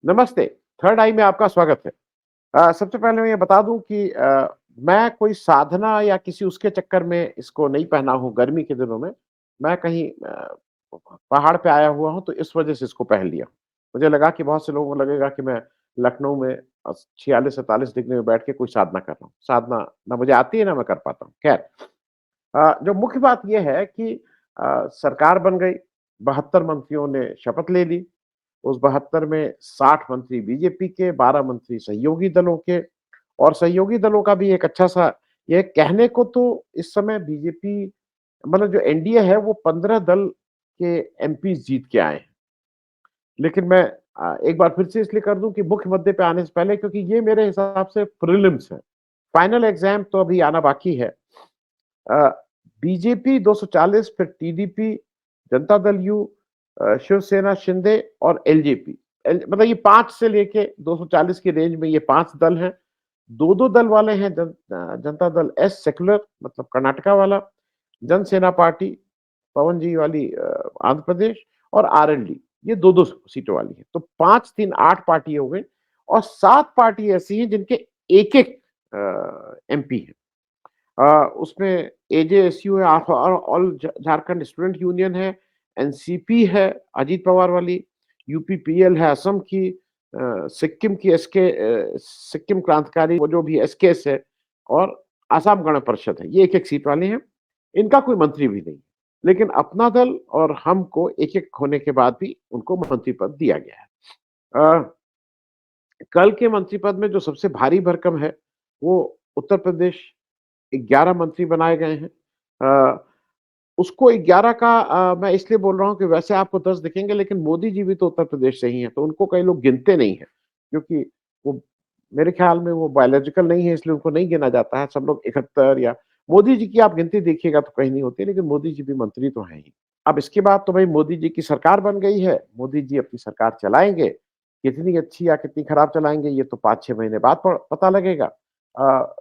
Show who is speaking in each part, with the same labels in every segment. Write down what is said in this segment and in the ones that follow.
Speaker 1: नमस्ते, थर्ड आई में आपका स्वागत है। सबसे पहले मैं ये बता दूँ कि मैं कोई साधना या किसी उसके चक्कर में इसको नहीं पहना हूँ गर्मी के दिनों में। मैं कहीं पहाड़ पे आया हुआ हूँ तो इस वजह से इसको पहन लिया। मुझे लगा कि बहुत से लोगों को लगेगा कि मैं लखनऊ में 46-47 डिग्री में बैठ के कोई साधना कर रहा हूँ। साधना ना मुझे आती है ना मैं कर पाता हूँ। खैर जो मुख्य बात ये है कि सरकार बन गई, 72 मंत्रियों ने शपथ ले ली। उस 72 में 60 मंत्री बीजेपी के, 12 मंत्री सहयोगी दलों के और सहयोगी दलों का भी एक अच्छा-सा ये कहने को तो इस समय बीजेपी मतलब जो एनडीए है वो 15 दल के एमपीज़ जीत के आए हैं। लेकिन मैं एक बार फिर से इसलिए कर दूँ कि मुख्य मुद्दे पे आने से पहले क्योंकि ये मेरे हिसाब से प्रीलिम्स है। फाइनल एग्ज़ाम तो अभी आना बाकी है। अ, बीजेपी 240 फिर टीडीपी, जनता दल यू शिवसेना शिंदे और एलजेपी। एल मतलब ये 5 से लेके 240 की रेंज में ये 5 दल हैं। 2-2 दल वाले हैं जनता दल एस सेक्युलर मतलब कर्नाटका वाला, जनसेना पार्टी पवन जी वाली आंध्र प्रदेश और आरएलडी ये 2-2 सीटों वाली है। तो 5-3 8 पार्टी हो गई और 7 पार्टी ऐसी हैं जिनके एक-एक एमपी हैं। उसमें एजेएसयू है ऑल झारखंड स्टूडेंट यूनियन है, एनसीपी है अजीत पवार वाली, यूपीपीएल है असम की, सिक्किम की सिक्किम क्रांतिकारी वो जो भी एसकेएस है और आसाम गण परिषद है। ये एक-एक सीट वाले हैं। इनका कोई मंत्री भी नहीं। लेकिन अपना दल और हमको एक-एक होने के बाद भी उनको मंत्री पद दिया गया है। कल के मंत्री पद में जो सबसे भारी भरकम है, वो उत्तर प्रदेश 11 मंत्री बनाए गए हैं। अ, उसको 11 का मैं इसलिए बोल रहा हूँ कि वैसे आपको 10 दिखेंगे लेकिन मोदी जी भी तो उत्तर प्रदेश से ही हैं, तो उनको कई लोग गिनते नहीं हैं, क्योंकि वो मेरे ख्याल में वो बायोलॉजिकल नहीं है इसलिए उनको नहीं गिना जाता है। सब लोग 71 या मोदी जी की आप गिनती देखिएगा तो कहीं नहीं होती, लेकिन मोदी जी भी मंत्री तो हैं ही। अब इसके बाद तो भाई मोदी जी की सरकार बन गई है, मोदी जी अपनी सरकार चलाएँगे, कितनी अच्छी या कितनी खराब चलाएँगे ये तो 5-6 महीने बाद प पता लगेगा। अ,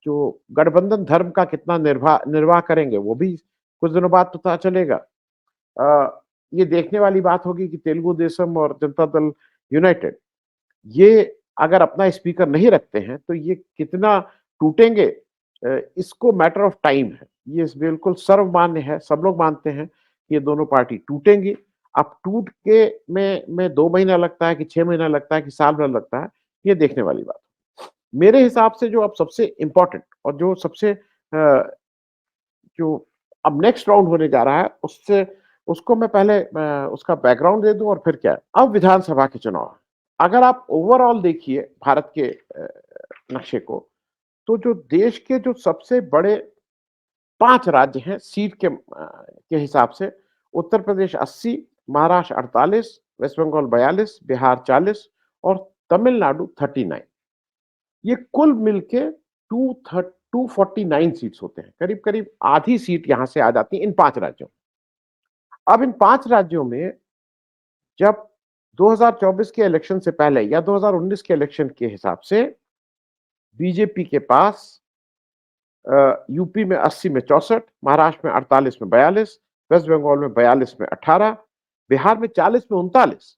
Speaker 1: जो गठबंधन धर्म का कितना निर्वाह करेंगे वो भी कुछ दिनों बाद पता चलेगा। ये देखने वाली बात होगी कि तेलुगु देशम और जनता दल यूनाइटेड ये अगर अपना स्पीकर नहीं रखते हैं तो ये कितना टूटेंगे इसको मैटर ऑफ टाइम है। ये बिल्कुल सर्वमान्य है, सब लोग मानते हैं कि ये दोनों पार्टी टूटेंगी। अब टूट के में 2 महीना लगता है कि 6 महीना लगता है कि साल भर लगता है, ये देखने वाली बात है। मेरे हिसाब से जो अब सबसे इम्पोर्टेंट और जो सबसे जो अब नेक्स्ट राउंड होने जा रहा है उससे उसको मैं पहले उसका बैकग्राउंड दे दूं और फिर क्या है। अब विधानसभा के चुनाव हैं। अगर आप ओवरऑल देखिए भारत के नक्शे को तो जो देश के जो सबसे बड़े 5 राज्य हैं सीट के हिसाब से उत्तर प्रदेश 80, महाराष्ट्र 48, वेस्ट बंगाल 42, बिहार 40 और तमिलनाडु 39। ये कुल मिलके 249 सीट्स होते हैं। करीब-करीब आधी सीट यहां से आ जाती है इन 5 राज्यों में। अब इन 5 राज्यों में जब 2024 के इलेक्शन से पहले या 2019 के इलेक्शन के हिसाब से बीजेपी के पास यूपी में 80 में 64, महाराष्ट्र में 48 में 42, वेस्ट बंगाल में 42 में 18, बिहार में 40 में 39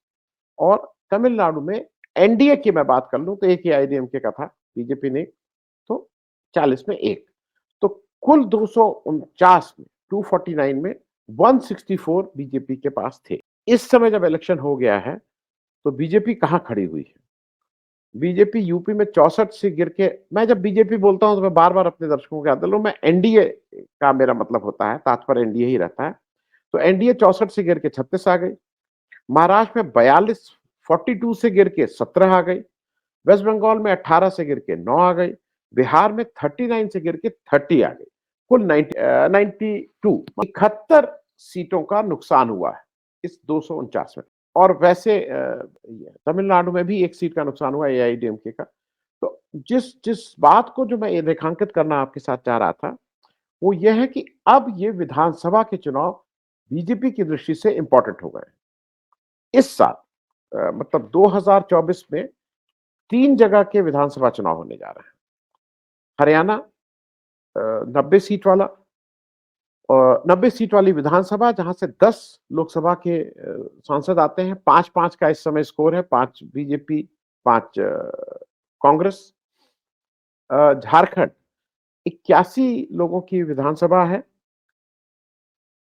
Speaker 1: और तमिलनाडु में एनडीए की मैं बात कर लूं तो एक ही आईडीएमके का था, बीजेपी ने तो 40 में 1। तो कुल 249 में 249 में 164 बीजेपी के पास थे। इस समय जब इलेक्शन हो गया है, तो बीजेपी कहाँ खड़ी हुई है? बीजेपी यूपी में 64 से गिर के मैं जब बीजेपी बोलता हूँ तो मैं बार-बार अपने दर्शकों को याद दिलाऊँ मैं एनडीए का मेरा मतलब होता है, तात्पर्य एनडीए ही रहता है। तो एनडीए 64 से गिर के 36 आ गई। महाराष्ट्र में 42 42 से गिर के 17 आ गई। वेस्ट बंगाल में 18 से गिर के 9 आ गई। बिहार में 39 से गिर के 30 आ गई। कुल 92 71 सीटों का नुकसान हुआ है इस 249 में। और वैसे तमिलनाडु में भी 1 सीट का नुकसान हुआ एआईएडीएमके का। तो जिस जिस बात को जो मैं ये रेखांकित करना आपके साथ चाह रहा था, वो ये है कि अब ये विधानसभा के चुनाव बीजेपी की दृष्टि से इम्पोर्टेंट हो गए हैं। इस साल मतलब 2024 में 3 जगह के विधानसभा चुनाव होने जा रहे हैं। हरियाणा 90 सीट वाला 90 सीट वाली विधानसभा, जहां से 10 लोकसभा के सांसद आते हैं। 5-5 का इस समय स्कोर है, 5 बीजेपी, 5 कांग्रेस। झारखंड 81 लोगों की विधानसभा है।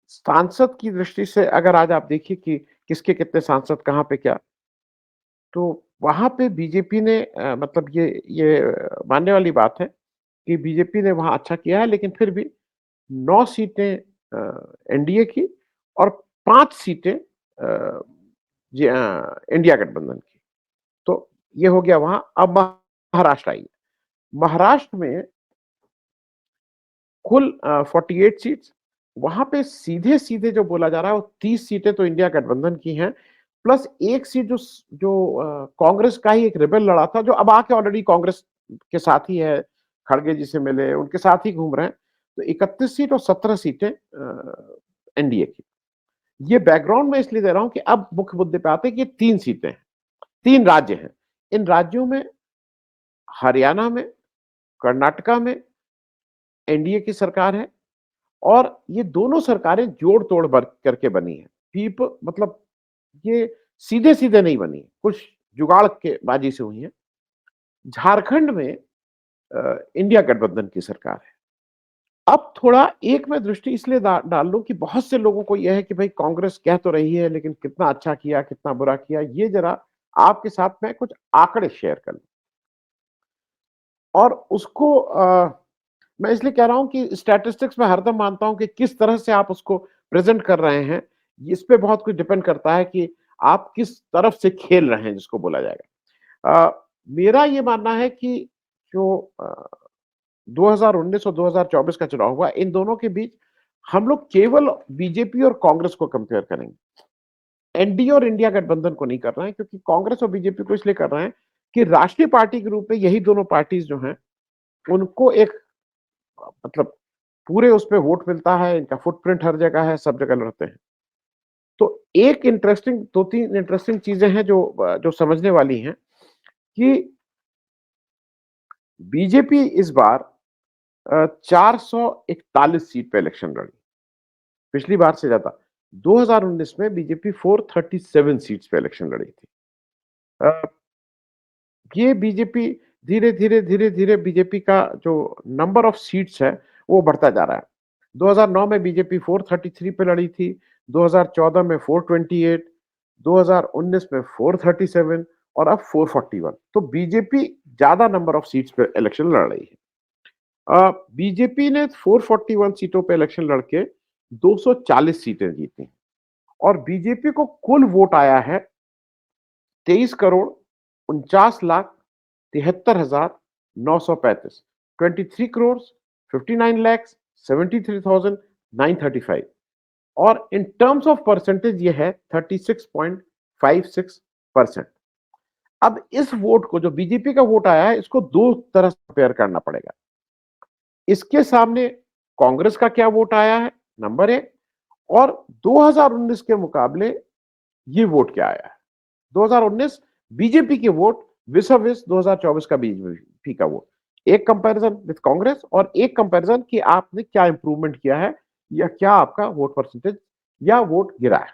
Speaker 1: सांसद की दृष्टि से अगर आज आप देखिए कि किसके कितने सांसद कहाँ पे क्या, तो वहां पे बीजेपी ने मतलब ये मानने वाली बात है कि बीजेपी ने वहां अच्छा किया है, लेकिन फिर भी 9 सीटें एनडीए की और 5 सीटें इंडिया गठबंधन की। तो ये हो गया वहां। अब महाराष्ट्र आई। महाराष्ट्र में कुल 48 सीट्स। वहां पे सीधे सीधे जो बोला जा रहा है वो 30 सीटें तो इंडिया गठबंधन की हैं, प्लस एक सीट जो जो कांग्रेस का ही एक रिबेल लड़ा था, जो अब आके ऑलरेडी कांग्रेस के साथ ही है, खड़गे जी से मिले, उनके साथ ही घूम रहे हैं। तो 31 सीट और 17 सीटें एनडीए की। ये बैकग्राउंड में इसलिए दे रहा हूं कि अब मुख्य मुद्दे पे आते हैं कि 3 सीटें हैं, 3 राज्य हैं। इन राज्यों में हरियाणा में, कर्नाटका में एनडीए की सरकार है, और ये दोनों सरकारें जोड़ तोड़ करके बनी है। पीप मतलब ये सीधे सीधे नहीं बनी, कुछ जुगाड़ के बाजी से हुई है। झारखंड में इंडिया गठबंधन की सरकार है। अब थोड़ा एक मैं दृष्टि इसलिए डाल लूं कि बहुत से लोगों को यह है कि भाई कांग्रेस कह तो रही है, लेकिन कितना अच्छा किया कितना बुरा किया, ये जरा आपके साथ में कुछ आंकड़े शेयर कर लूं। और उसको मैं इसलिए कह रहा हूं कि स्टैटिस्टिक्स में हरदम मानता हूं कि किस तरह से आप उसको प्रेजेंट कर रहे हैं, इस पे बहुत कुछ डिपेंड करता है कि आप किस तरफ से खेल रहे हैं, जिसको बोला जाएगा। मेरा ये मानना है कि जो 2019 और 2024 का चुनाव हुआ, इन दोनों के बीच हम लोग केवल बीजेपी और कांग्रेस को कंपेयर करेंगे, एनडीए और इंडिया गठबंधन को नहीं कर रहे हैं, क्योंकि कांग्रेस और बीजेपी को इसलिए कर रहे हैं कि राष्ट्रीय पार्टी के रूप में यही दोनों पार्टीज जो हैं, उनको एक मतलब पूरे उसपे वोट मिलता है, इनका फुटप्रिंट हर जगह है, सब जगह लड़ते हैं। तो एक इंटरेस्टिंग, 2-3 इंटरेस्टिंग चीजें हैं जो जो समझने वाली हैं कि बीजेपी इस बार 441 सीट पे इलेक्शन लड़ी, पिछली बार से ज्यादा। 2019 में बीजेपी 437 सीट्स पे इलेक्शन लड़ी थी। ये बीजेपी धीरे धीरे धीरे धीरे बीजेपी का जो नंबर ऑफ सीट्स है वो बढ़ता जा रहा है। 2009 में बीजेपी 433 पे लड़ी थी, 2014 में 428, 2019 में 437 और अब 441। तो बीजेपी ज्यादा नंबर ऑफ सीट्स पे इलेक्शन लड़ रही है। बीजेपी ने 441 सीटों पे इलेक्शन लड़के 240 सीटें जीती, और बीजेपी को कुल वोट आया है 23,49,73,935, 23,59,73,935, और इन टर्म्स ऑफ परसेंटेज ये है 36.56%। अब इस वोट को, जो बीजेपी का वोट आया है, इसको दो तरह से कंपेयर करना पड़ेगा। इसके सामने कांग्रेस का क्या वोट आया है, नंबर 1, और 2019 के मुकाबले ये वोट क्या आया है। 2019 बीजेपी के वोट विस 2024 का बीजेपी का वोट, एक कंपैरिजन विद कांग्रेस और एक कंपैरिजन कि आपने क्या इंप्रूवमेंट किया है, या क्या आपका वोट परसेंटेज या वोट गिरा है।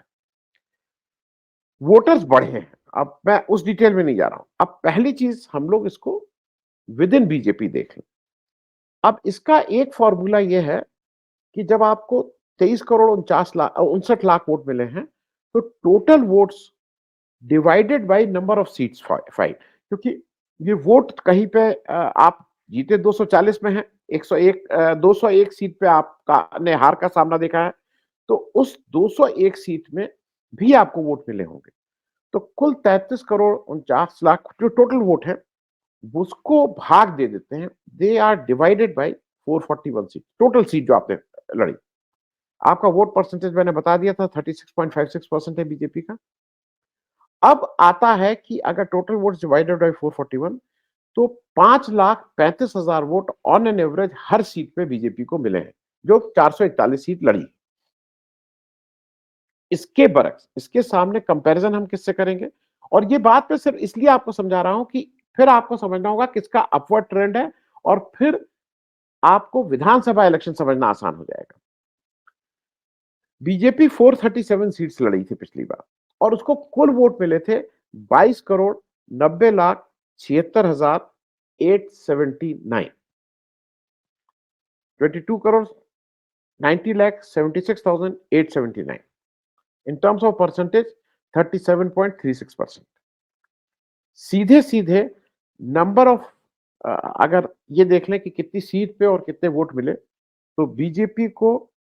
Speaker 1: वोटर्स बढ़े हैं, अब मैं उस डिटेल में नहीं जा रहा हूं। अब पहली चीज हम लोग इसको विद इन बीजेपी देख लें। अब इसका एक फॉर्मूला यह है कि जब आपको 23,49,59 लाख वोट मिले हैं, तो total votes divided by number of seats 5, क्योंकि ये वोट कहीं पे आप जीते 240 में है, 101 201 सीट पे आपका ने हार का सामना देखा है, तो उस 201 सीट में भी आपको वोट मिले होंगे। तो कुल 33,49,00,000 जो टोटल वोट है, उसको भाग दे देते हैं, they are divided by 441 seat, total seat जो आपने लड़ी। आपका वोट परसेंटेज मैंने बता दिया था 36.56% है बीजेपी का। अब आता है कि अगर टोटल वोट्स डिवाइडेड बाय 441, तो 5,35,000 vote on an average her seat पे बीजेपी को मिले हैं, जो 441 सीट लड़ी। इसके बरक्स, इसके सामने कंपैरिजन हम किससे करेंगे? और ये बात मैं सिर्फ इसलिए आपको समझा रहा हूं कि फिर आपको समझना होगा किसका अपवर्ड ट्रेंड है, और फिर आपको विधानसभा इलेक्शन समझना आसान हो जाएगा। बीजेपी 437 सीट्स लड़ी थी पिछली बार और उसको कुल वोट मिले थे 22 crore 90 lakh 76,879। 22 crore 90 lakh 76,879 in terms of percentage 37.36%। सीधे सीधे नंबर ऑफ, अगर ये देख लें कि कितनी सीट पे और कितने वोट मिले, तो बीजेपी को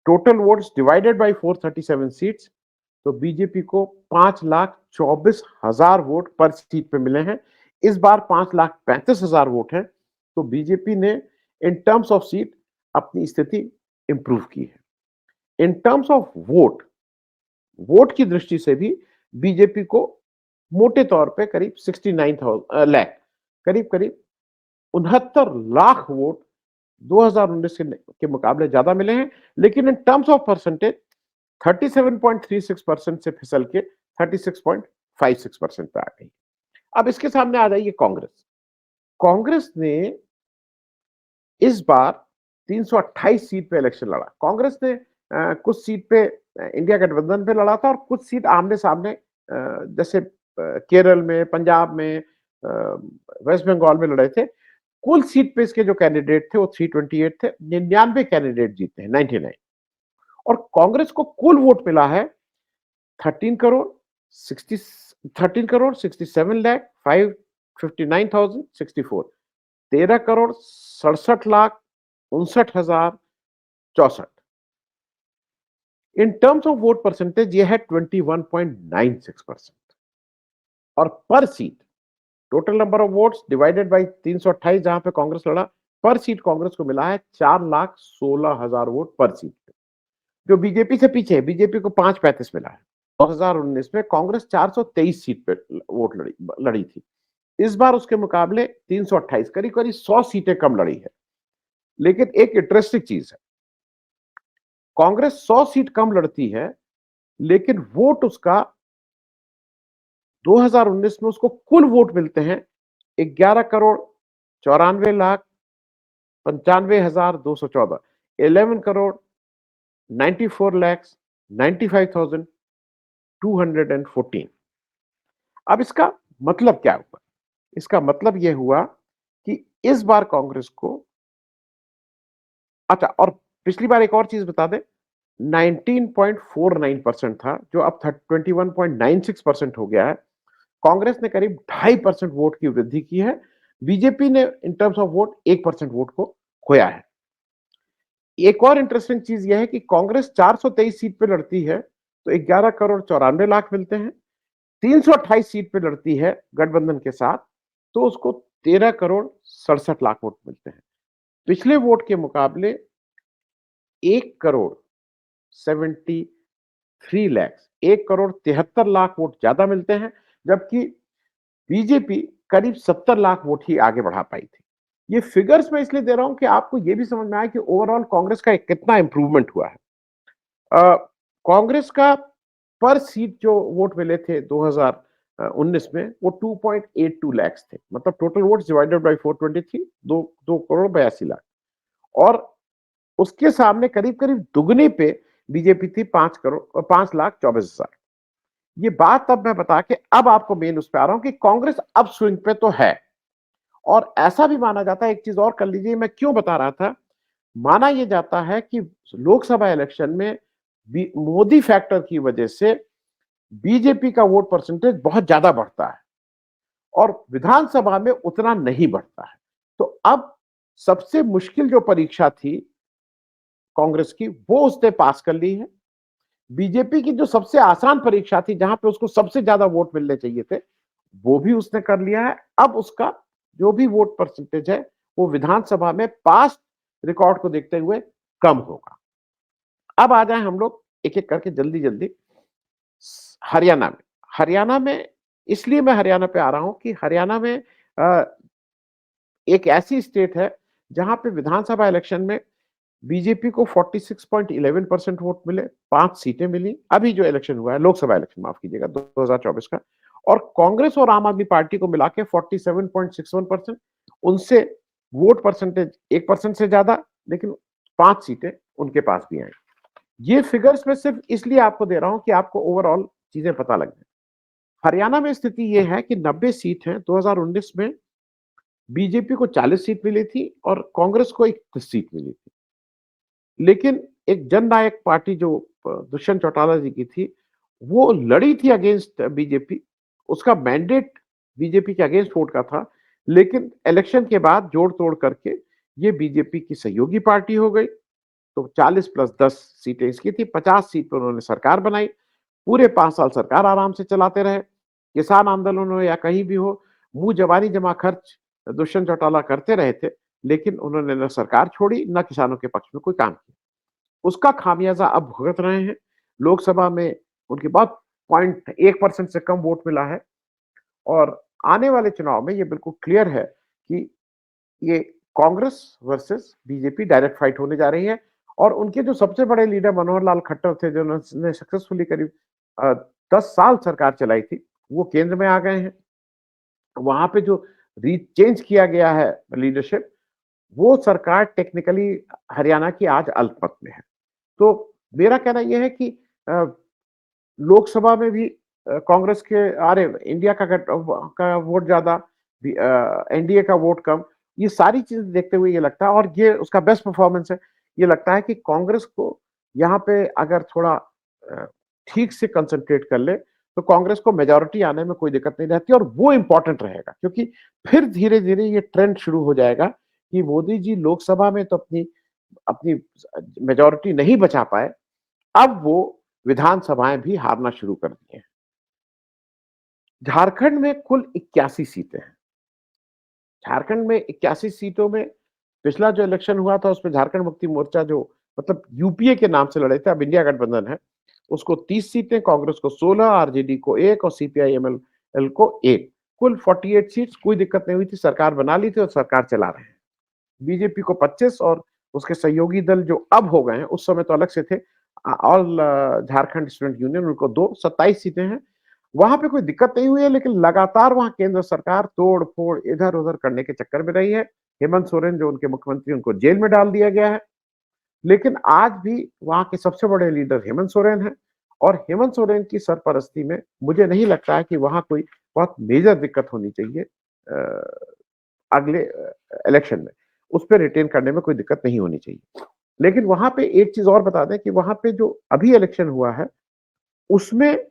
Speaker 1: total votes divided by 437 seats, तो बीजेपी को 5,24,000 वोट पर सीट पे मिले हैं। इस बार 5,35,000 वोट हैं, तो बीजेपी ने इन टर्म्स ऑफ सीट अपनी स्थिति इंप्रूव की है। In terms of vote, vote की दृष्टि से भी बीजेपी को मोटे तौर पे करीब 69 लाख, करीब करीब 69 लाख वोट 2019 के मुकाबले ज्यादा मिले हैं। लेकिन इन टर्म्स ऑफ परसेंटेज 37.36% से फिसल के 36.56% पे आ गई। अब इसके सामने आ जाइए कांग्रेस। कांग्रेस ने इस बार 328 सीट पे इलेक्शन लड़ा। कांग्रेस ने कुछ सीट पे इंडिया गठबंधन पे लड़ा था और कुछ सीट आमने सामने, जैसे केरल में, पंजाब में, वेस्ट बंगाल में लड़े थे। कुल सीट पे इसके जो कैंडिडेट थे वो 328 थे। 99 कैंडिडेट जीते हैं, 99। और कांग्रेस को कुल वोट मिला है 13 crore 67 lakh 559,064। 13 crore 67 lakh 59,064। In terms of vote percentage ये है 21.96%। और पर seat total number of votes divided by 328 जहां पे कांग्रेस लड़ा, पर सीट कांग्रेस को मिला है 4,16,000 वोट पर सीट पे, जो बीजेपी से पीछे है। बीजेपी को 535 मिला है। 2019 में कांग्रेस 423 सीट पे वोट लड़ी थी। इस बार उसके मुकाबले 328, करीब करीब 100 सीटें कम लड़ी है। लेकिन एक इंटरेस्टिंग चीज है, कांग्रेस 100 सीट कम लड़ती है, लेकिन वोट उसका 2019 में उसको कुल वोट मिलते हैं 11 करोड़ 94 लाख 95,214। 11 करोड़ 94 लाख 95,214। अब इसका मतलब क्या हुआ? इसका मतलब यह हुआ कि इस बार कांग्रेस को, अच्छा, और पिछली बार एक और चीज बता दें, 19.49% था, जो अब 21.96% हो गया है। कांग्रेस ने करीब 2.5% वोट की वृद्धि की है। बीजेपी ने in terms of vote 1% vote को खोया है। एक और इंटरेस्टिंग चीज यह है कि कांग्रेस 423 सीट पे लड़ती है तो 11 करोड़ 94 लाख मिलते हैं। 328 सीट पे लड़ती है गठबंधन के साथ तो उसको 13 करोड़ 67 लाख वोट मिलते हैं। पिछले वोट के मुकाबले 1 करोड़ 73 लाख, 1 करोड़ 73 लाख वोट ज्यादा मिलते हैं, जबकि बीजेपी करीब 70 लाख वोट ही आगे बढ़ा पाई थी। ये फिगर्स मैं इसलिए दे रहा हूं कि आपको ये भी समझ में आए कि ओवरऑल कांग्रेस का कितना इंप्रूवमेंट हुआ है। कांग्रेस का पर सीट जो वोट मिले थे 2019 में वो 2.82 लाख थे, मतलब total votes divided by 423, 2 crore 82 lakh. और उसके सामने करीब करीब दुगनी पे बीजेपी थी 5,24,000। ये बात अब मैं बता के अब आपको मेन उस पे आ रहा हूं कि कांग्रेस अब स्विंग पे तो है। और ऐसा भी माना जाता है, एक चीज और कर लीजिए, मैं क्यों बता रहा था, माना यह जाता है कि लोकसभा इलेक्शन में मोदी फैक्टर की वजह से बीजेपी का वोट परसेंटेज बहुत ज्यादा बढ़ता है और विधानसभा में उतना नहीं बढ़ता है। तो अब सबसे मुश्किल जो परीक्षा थी कांग्रेस की वो उसने पास कर ली है। बीजेपी की जो सबसे आसान परीक्षा थी, जहां पे उसको सबसे ज्यादा वोट मिलने चाहिए थे, वो भी उसने कर लिया है। अब उसका जो भी वोट परसेंटेज है वो विधानसभा में पास्ट रिकॉर्ड को देखते हुए कम होगा। अब आ जाए हम लोग एक एक करके जल्दी जल्दी हरियाणा में। हरियाणा में इसलिए मैं हरियाणा पे आ रहा हूं कि हरियाणा में एक ऐसी स्टेट है जहां पे विधानसभा इलेक्शन में बीजेपी को 46.11% वोट मिले, 5 सीटें मिली। अभी जो इलेक्शन हुआ है, लोकसभा इलेक्शन माफ कीजिएगा 2024 का, और कांग्रेस और आम आदमी पार्टी को मिला के 47.61%, उनसे वोट परसेंटेज 1% से ज्यादा, लेकिन 5 सीटें उनके पास भी आई। ये फिगर्स मैं सिर्फ इसलिए आपको दे रहा हूं कि आपको ओवरऑल चीजें पता लग जाए। हरियाणा में स्थिति ये है कि 90 सीट हैं। 2019 में बीजेपी को 40 सीट मिली थी और कांग्रेस को 31 सीट मिली थी। लेकिन एक जननायक पार्टी जो दुष्यंत चौटाला जी की थी, वो लड़ी थी अगेंस्ट बीजेपी। उसका मैंडेट बीजेपी के अगेंस्ट वोट का था, लेकिन इलेक्शन के बाद जोड़-तोड़ करके ये बीजेपी की सहयोगी पार्टी हो गई। तो 40 प्लस 10 सीटें इसकी थी, 50 सीट पर उन्होंने सरकार बनाई। पूरे 5 साल सरकार आराम से चलाते रहे। किसान आंदोलन हो या कहीं भी हो, मुँह ज़बानी जमा खर्च दुष्यंत चौटाला करते रहे थे, लेकिन उन्होंने ना सरकार छोड़ी, ना किसानों के पक्ष में कोई काम किया। उसका खामियाजा अब भुगत रहे हैं। लोकसभा में उनके बहुत 0.1% से कम वोट मिला है और आने वाले चुनाव में ये बिल्कुल क्लियर है कि ये Congress versus BJP direct fight होने जा रही है और उनके जो सबसे बड़े लीडर मनोहर लाल खट्टर थे, जिन्होंने सक्सेसफुली करीब 10 साल सरकार चलाई थी, वो केंद्र में आ गए हैं। वहाँ पे जो चेंज किया गया है लीडरशिप, वो सरकार टेक्निकली हरियाणा की आज अल्पमत में है। तो मेरा कहना ये है कि अ, लोकसभा में भी कांग्रेस के अरे इंडिया का वोट ज्यादा, एनडीए का वोट कम। ये सारी चीजें देखते हुए ये लगता है और ये उसका बेस्ट परफॉर्मेंस है। ये लगता है कि कांग्रेस को यहाँ पे अगर थोड़ा ठीक से कंसंट्रेट कर ले तो कांग्रेस को मेजोरिटी आने में कोई दिक्कत नहीं रहती और वो इंपॉर्टेंट रहेगा, क्योंकि फिर धीरे धीरे ये ट्रेंड शुरू हो जाएगा कि मोदी जी लोकसभा में तो अपनी अपनी मेजोरिटी नहीं बचा पाए, अब वो विधानसभाएं भी हारना शुरू कर दी हैं। झारखंड में कुल 81 सीटें हैं। झारखंड में 81 सीटों में पिछला जो इलेक्शन हुआ था उसमें झारखंड मुक्ति मोर्चा जो मतलब यूपीए के नाम से लड़े थे, अब इंडिया गठबंधन है, उसको 30 सीटें, कांग्रेस को 16, आरजेडी को 1 और सीपीआई-एमएल एल को 1। कुल 48 सीट्स, कोई दिक्कत नहीं हुई थी, सरकार बना ली थी और सरकार चला रहे हैं। बीजेपी को 25 और उसके सहयोगी दल जो अब हो गए हैं, उस समय तो अलग से थे, ऑल झारखंड स्टूडेंट यूनियन, उनको 2 27 सीटें हैं। वहां पे कोई दिक्कत नहीं हुई है, लेकिन लगातार वहां केंद्र सरकार तोड़-फोड़, इधर-उधर करने के चक्कर में रही है। हेमंत सोरेन जो उनके मुख्यमंत्री, उनको जेल में डाल दिया गया है। लेकिन आज भी वहां के सबसे बड़े लीडर हेमंत सोरेन हैं और हेमंत सोरेन की सरपरस्ती में मुझे नहीं लगता है कि वहां कोई बहुत मेजर दिक्कत होनी चाहिए अगले इलेक्शन में। उस पे रिटेन करने में कोई दिक्कत नहीं होनी चाहिए। लेकिन वहां पे एक चीज और बता दें कि वहां पे जो अभी इलेक्शन हुआ है, उसमें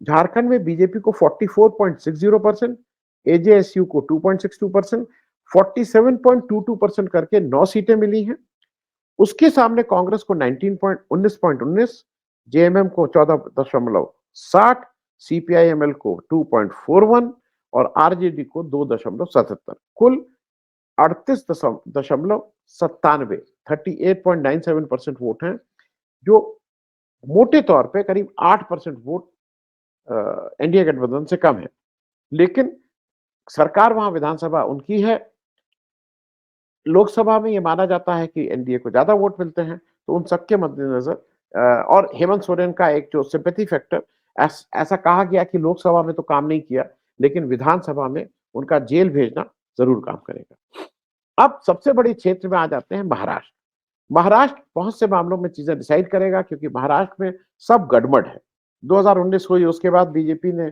Speaker 1: झारखंड में बीजेपी को 44.60%, एजेएसयू को 2.62%, 47.22% करके 9 सीटें मिली हैं। उसके सामने कांग्रेस को 19.19, जेएमएम को 14.60, सीपीआई-एमएल को 2.41 और आरजेडी को 2.77। कुल 38.97, 38.97% वोट हैं, जो मोटे तौर पे करीब 8% वोट एनडीए गठबंधन से कम है। लेकिन सरकार वहां विधानसभा उनकी है। लोकसभा में ये माना जाता है कि एनडीए को ज्यादा वोट मिलते हैं, तो उन सबके मद्देनजर और हेमंत सोरेन का एक जो सिंपैथी फैक्टर, ऐसा कहा गया कि लोकसभा में तो काम नहीं किया, लेकिन विधानसभा में उनका जेल भेजना जरूर काम करेगा। अब सबसे बड़ी क्षेत्र में आ जाते हैं महाराष्ट्र। महाराष्ट्र बहुत से मामलों में चीजें डिसाइड करेगा, क्योंकि महाराष्ट्र में सब गड़बड़ है। 2019 हुई, उसके बाद बीजेपी ने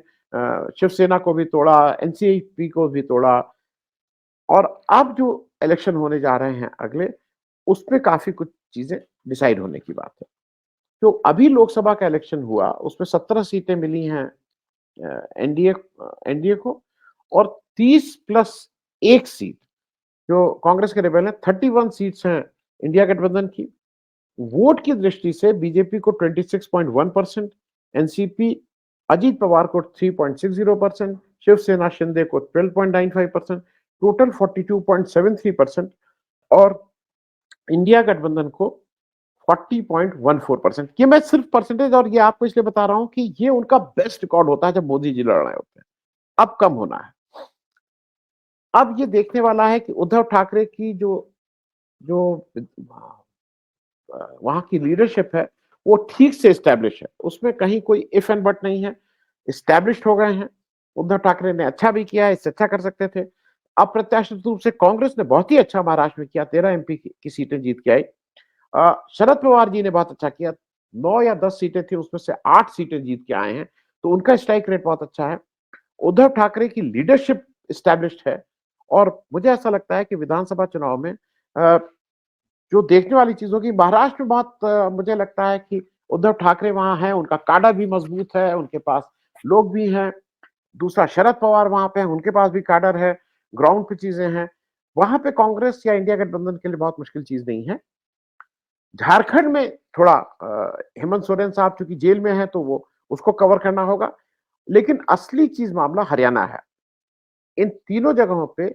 Speaker 1: शिवसेना को भी तोड़ा, एनसीपी को भी तोड़ा और अब जो इलेक्शन होने जा रहे हैं अगले, उसपे काफी कुछ चीजें डिसाइड होने की बात है। तो अभी लोकसभा का इलेक्शन हुआ, उसमें 17 सीटें मिली हैं एनडीए एनडीए को और 30 प्लस 1 सीट जो कांग्रेस के रेबल है, 31 सीट्स हैं इंडिया गठबंधन की। वोट की दृष्टि से बीजेपी को 26.1%, एनसीपी अजीत पवार को 3.60%, शिवसेना शिंदे को 12.95%, टोटल 42.73% और इंडिया गठबंधन को 40.14%। ये मैं सिर्फ परसेंटेज, और ये आपको इसलिए बता रहा हूं कि ये उनका बेस्ट रिकॉर्ड होता है जब मोदी जी लड़ रहे होते हैं। अब कम होना है। अब ये देखने वाला है कि उद्धव ठाकरे की जो जो वहां की लीडरशिप है, वो ठीक से स्टैब्लिश है, उसमें कहीं कोई इफ एंड बट नहीं है। स्टैब्लिश हो गए हैं। उद्धव ठाकरे ने अच्छा भी किया है, इससे अच्छा कर सकते थे। अप्रत्याशित रूप से कांग्रेस ने बहुत ही अच्छा महाराष्ट्र में किया, 13 एमपी की सीटें जीत के आई। शरद पवार जी ने बहुत अच्छा किया, 9 या 10 सीटें थी, उसमें से 8 सीटें जीत के आए हैं, तो उनका स्ट्राइक रेट बहुत अच्छा है। उद्धव ठाकरे की लीडरशिप एस्टैब्लिश्ड है और मुझे ऐसा लगता है कि विधानसभा चुनाव में जो देखने वाली चीज़ होगी, महाराष्ट्र में बहुत मुझे लगता है कि उद्धव ठाकरे वहाँ हैं, उनका काडर भी मजबूत है, उनके पास लोग भी हैं। दूसरा शरद पवार वहाँ पे हैं, उनके पास भी काडर है, ग्राउंड पे चीज़ें हैं। वहाँ पे कांग्रेस या इंडिया गठबंधन के लिए बहुत मुश्किल चीज़ नहीं है। झारखंड में थोड़ा हेमंत सोरेन साहब चूँकि जेल में हैं, तो वो उसको कवर करना होगा। लेकिन असली चीज़ मामला हरियाणा है। इन तीनों जगहों पे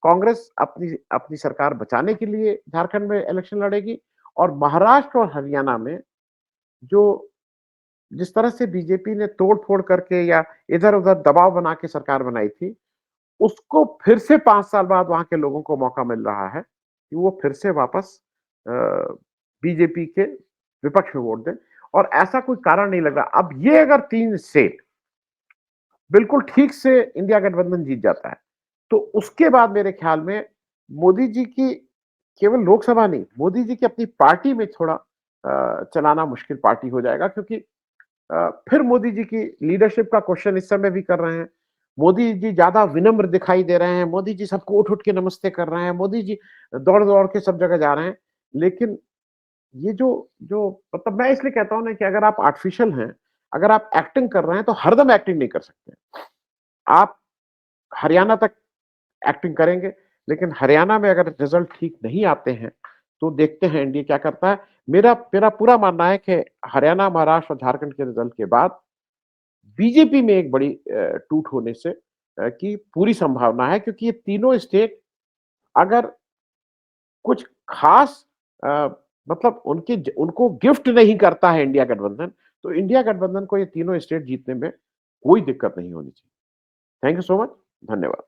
Speaker 1: कांग्रेस अपनी अपनी सरकार बचाने के लिए झारखंड में इलेक्शन लड़ेगी और महाराष्ट्र और हरियाणा में जो जिस तरह से बीजेपी ने तोड़-फोड़ करके या इधर-उधर दबाव बना के सरकार बनाई थी, उसको फिर से 5 साल बाद वहाँ के लोगों को मौका मिल रहा है कि वो फिर से वापस अ, बीजेपी के विपक्ष में वोट दें और ऐसा कोई कारण नहीं लग रहा। अब ये अगर 3 स्टेट बिल्कुल ठीक से इंडिया गठबंधन जीत जाता है, तो उसके बाद मेरे ख्याल में मोदी जी की केवल लोकसभा नहीं, मोदी जी की अपनी पार्टी में थोड़ा चलाना मुश्किल पार्टी हो जाएगा क्योंकि फिर मोदी जी की लीडरशिप का क्वेश्चन इस समय भी कर रहे हैं। मोदी जी ज़्यादा विनम्र दिखाई दे रहे हैं, मोदी जी सबको उठ-उठ के नमस्ते कर रहे हैं, मोदी जी दौड़-दौड़ के सब जगह जा रहे हैं। लेकिन ये जो जो मतलब मैं इसलिए कहता हूँ ना कि अगर आप आर्टिफिशियल हैं, अगर आप एक्टिंग कर रहे हैं, तो हरदम एक्टिंग नहीं कर सकते। आप हरियाणा तक एक्टिंग करेंगे, लेकिन हरियाणा में अगर रिजल्ट ठीक नहीं आते हैं, तो देखते हैं एनडीए क्या करता है। मेरा मेरा पूरा मानना है कि हरियाणा, महाराष्ट्र और झारखंड के रिजल्ट के बाद बीजेपी में एक बड़ी टूट होने से की पूरी संभावना है क्योंकि ये तीनों स्टेट अगर कुछ खास अ, मतलब उनको गिफ्ट नहीं करता है इंडिया गठबंधन, तो इंडिया गठबंधन को ये तीनों स्टेट जीतने में कोई दिक्कत नहीं होनी चाहिए। Thank you so much. धन्यवाद।